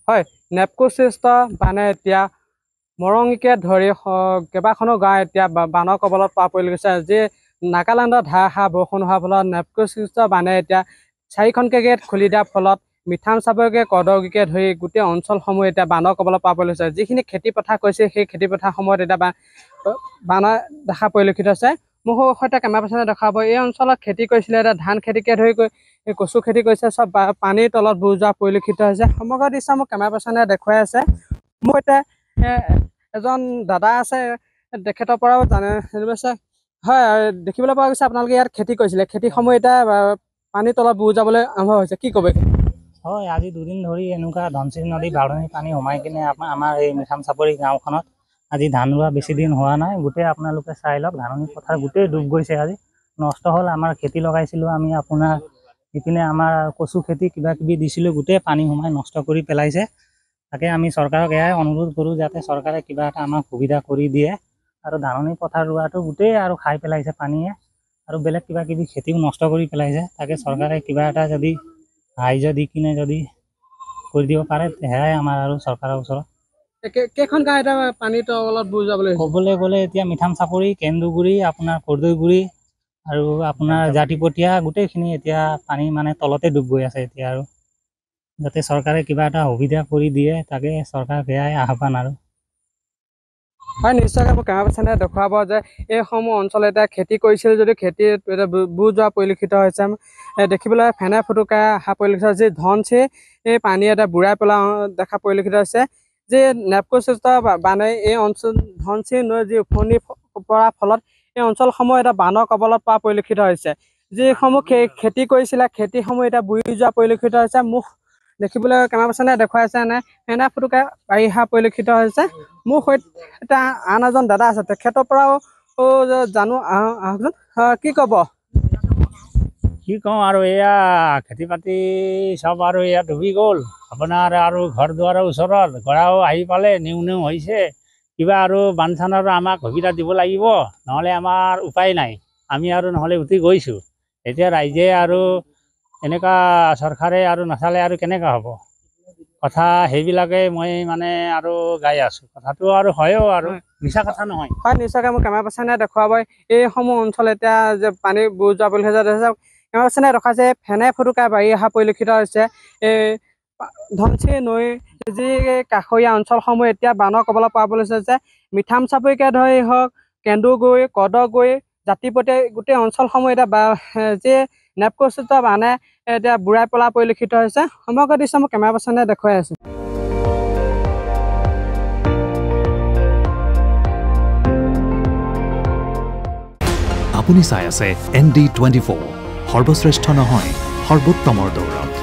হয়, নেপকো সৃষ্ট বানে এতিয়া মৰঙীকে ধৰি কেইবাখনো গাঁও এতিয়া বানৰ কবলত পৰা পৰিলক্ষিত হৈছে। যি নাগালেণ্ডৰ ধাৰাসাৰ বৰষুণ হোৱাৰ ফলত নেপকো সৃষ্ট বানে এতিয়া 4খনকৈ গেট খুলি দিয়াৰ ফলত মিঠাম চাপৰিকে কদৰগীকে ধৰি গোটেই অঞ্চলসমূহ এতিয়া বানৰ কবলত পৰা পৰিলক্ষিত হৈছে। যিখিনি খেতি পথাৰ কৰিছে সেই খেতি পথাৰসমূহত এতিয়া বানৰ দেখা পৰিলক্ষিত হৈছে। মোৰ সৈতে কেমেৰা পাৰ্চনে দেখাব এই অঞ্চলত খেতি কৰিছিলে এতিয়া ধান খেতিকে ধৰি কচু খেতি কৰিছে, চব পানীৰ তলত বুৰ যোৱা পৰিলক্ষিত হৈছে। সমগ্ৰ দৃশ্য মোক কেমেৰা পাৰ্চনে দেখুৱাই আছে। মোৰ সৈতে এজন দাদা আছে, তেখেতৰ পৰাও জানিব আছে। হয়, দেখিবলৈ পোৱা গৈছে আপোনালোকে ইয়াত খেতি কৰিছিলে, খেতিসমূহ এতিয়া পানীৰ তলত বুৰ যাবলৈ আৰম্ভ হৈছে, কি ক'ব? হয়, আজি দুদিন ধৰি এনেকুৱা ধনশিৰি নদী বাঢ়নি পানী সোমাই কিনে আমাৰ এই মিঠাম চাপৰি গাঁওখনত আজি ধান ৰোৱা বেছি দিন হোৱা নাই। গোটেই আপোনালোকে চাই লওক, ধাননি পথাৰ গোটেই ডুব গৈছে। আজি নষ্ট হ'ল। আমাৰ খেতি লগাইছিলোঁ আমি, আপোনাৰ ইপিনে আমাৰ কচু খেতি কিবা কিবি দিছিলোঁ, গোটেই পানী সোমাই নষ্ট কৰি পেলাইছে। তাকে আমি চৰকাৰক এয়াই অনুৰোধ কৰোঁ যাতে চৰকাৰে কিবা এটা আমাক সুবিধা কৰি দিয়ে। আৰু ধাননি পথাৰ ৰোৱাটো গোটেই আৰু খাই পেলাইছে পানীয়ে, আৰু বেলেগ কিবা কিবি খেতিও নষ্ট কৰি পেলাইছে। তাকে চৰকাৰে কিবা এটা যদি সাহাৰ্য দি কিনে যদি কৰি দিব পাৰে, সেয়াই আমাৰ আৰু চৰকাৰৰ ওচৰত। কেইখন গাঁও এতিয়া পানীৰ তলত বুৰ যাবলৈ ক'বলৈ গ'লে এতিয়া মিঠাম চাপৰি, কেন্দুগুৰি, আপোনাৰ কৰ্দৈগুৰি আৰু আপোনাৰ জাতিপতীয়া গোটেইখিনি এতিয়া পানী মানে তলতে ডুব গৈ আছে এতিয়া। আৰু যাতে চৰকাৰে কিবা এটা সুবিধা কৰি দিয়ে, তাকে চৰকাৰক সেয়াই আহ্বান। আৰু হয়, নিশ্চয়কৈ মোক কেমেৰা পাৰ্চনে দেখুৱাব যে এইসমূহ অঞ্চল এতিয়া খেতি কৰিছিল যদিও খেতি এতিয়া বুৰ যোৱা পৰিলক্ষিত হৈছে। দেখিবলৈ ফেনে ফুটুকাই অহা পৰিলক্ষিত হৈছে। যি ধনশিৰি এই পানী এটা বুঢ়াই পেলোৱা দেখা পৰিলক্ষিত হৈছে। যি নেপকো সৃষ্ট বানে এই অঞ্চল ধনশিৰি নৈ যি উফন্দি পৰাৰ ফলত এই অঞ্চলসমূহ এটা বানৰ কবলত পৰা পৰিলক্ষিত হৈছে। যিসমূহ খেতি কৰিছিলে খেতিসমূহ এতিয়া বুৰি যোৱা পৰিলক্ষিত হৈছে। মুখ দেখিবলৈ কেমেৰা পাৰ্চনে দেখুৱাইছে এনে ফেনে ফুটুকাই বাৰিষা পৰিলক্ষিত হৈছে। মোৰ সৈতে আন এজন দাদা আছে, তেখেতৰ পৰাও জানো আহকচোন, কি ক'ব? কি কওঁ আৰু, এয়া খেতি বাতি চব আৰু এয়া ডুবি গ'ল। আপোনাৰ আৰু ঘৰ দুৱাৰৰ ওচৰত গৰাও আহি পালে, নিউ হৈছে। কিবা আৰু বানচানৰ আমাক সুবিধা দিব লাগিব, নহ'লে আমাৰ উপায় নাই। আমি আৰু নহ'লে উঠি গৈছোঁ। এতিয়া ৰাইজে আৰু এনেকুৱা চৰকাৰে আৰু নাচালে আৰু কেনেকুৱা হ'ব কথা, সেইবিলাকে মই মানে আৰু গাই আছোঁ। কথাটো আৰু হয়ও, আৰু মিছা কথা নহয়। হয়, নিশ্চয়কৈ মোক কেমেৰা পাৰ্চনে দেখুৱাব এইসমূহ অঞ্চল এতিয়া যে পানী বুৰ যোৱা পৰিলক্ষিত হৈছে। কেমেৰা পাৰ্চনে দেখাইছে ফেনে ফুটুকাই বাঢ়ি অহা পৰিলক্ষিত হৈছে। এই ধনশিৰি নৈ যি কাষৰীয়া অঞ্চলসমূহ এতিয়া বানৰ কবলত পৰা পৰিলক্ষিত হৈছে। মিঠাম চাপৰিকে ধৰি হওক, কেন্দুগুৰি, কদৰগুৰি, জাতিপতীয়া গোটেই অঞ্চলসমূহ এতিয়া যি নেপকো সৃষ্ট বানে এতিয়া বুঢ়াই পেলোৱা পৰিলক্ষিত হৈছে। সমগ্ৰ দৃশ্য মোক কেমেৰা পাৰ্চনে দেখুৱাই আছে। আপুনি চাই আছে ND24, সৰ্বশ্ৰেষ্ঠ নহয় সৰ্বোত্তমৰ দৌৰত।